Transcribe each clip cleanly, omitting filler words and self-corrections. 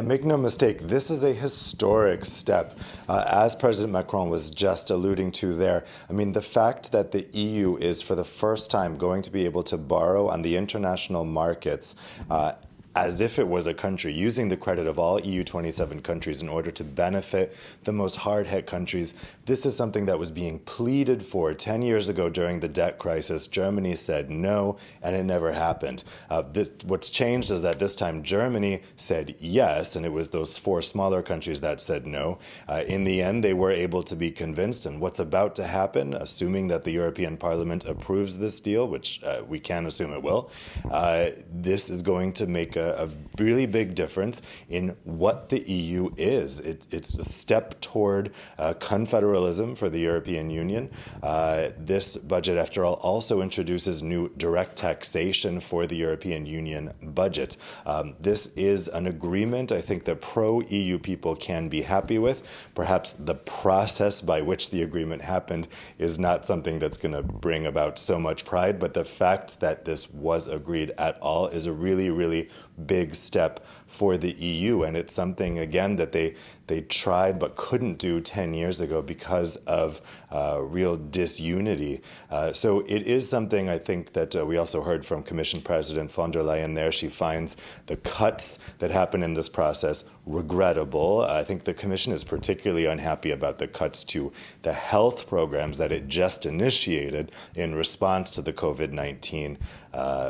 Make no mistake, this is a historic step. As President Macron was just alluding to there, I mean, the fact that the EU is for the first time going to be able to borrow on the international markets as if it was a country, using the credit of all EU 27 countries in order to benefit the most hard-hit countries. This is something that was being pleaded for 10 years ago during the debt crisis. Germany said no, and it never happened. What's changed is that this time Germany said yes, and it was those four smaller countries that said no. In the end, they were able to be convinced, and what's about to happen, assuming that the European Parliament approves this deal, which we can assume it will, this is going to make a really big difference in what the EU is. It's a step toward confederalism for the European Union. This budget, after all, also introduces new direct taxation for the European Union budget. This is an agreement I think that pro-EU people can be happy with. Perhaps the process by which the agreement happened is not something that's going to bring about so much pride, but the fact that this was agreed at all is a really, really big step for the EU, and it's something again that they tried but couldn't do 10 years ago because of real disunity. So it is something I think that we also heard from Commission President von der Leyen there. She finds the cuts that happen in this process regrettable. I think the Commission is particularly unhappy about the cuts to the health programs that it just initiated in response to the COVID-19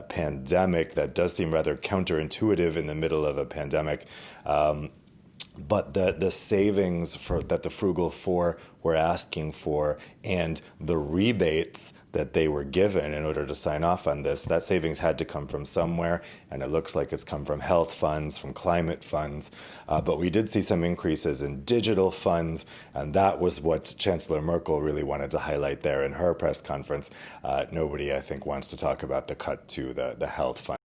pandemic. That does seem rather counterintuitive in the middle of a pandemic. But the savings that the Frugal Four were asking for and the rebates that they were given in order to sign off on this, that savings had to come from somewhere, and it looks like it's come from health funds, from climate funds. But we did see some increases in digital funds, and that was what Chancellor Merkel really wanted to highlight there in her press conference. Nobody, I think, wants to talk about the cut to the health fund.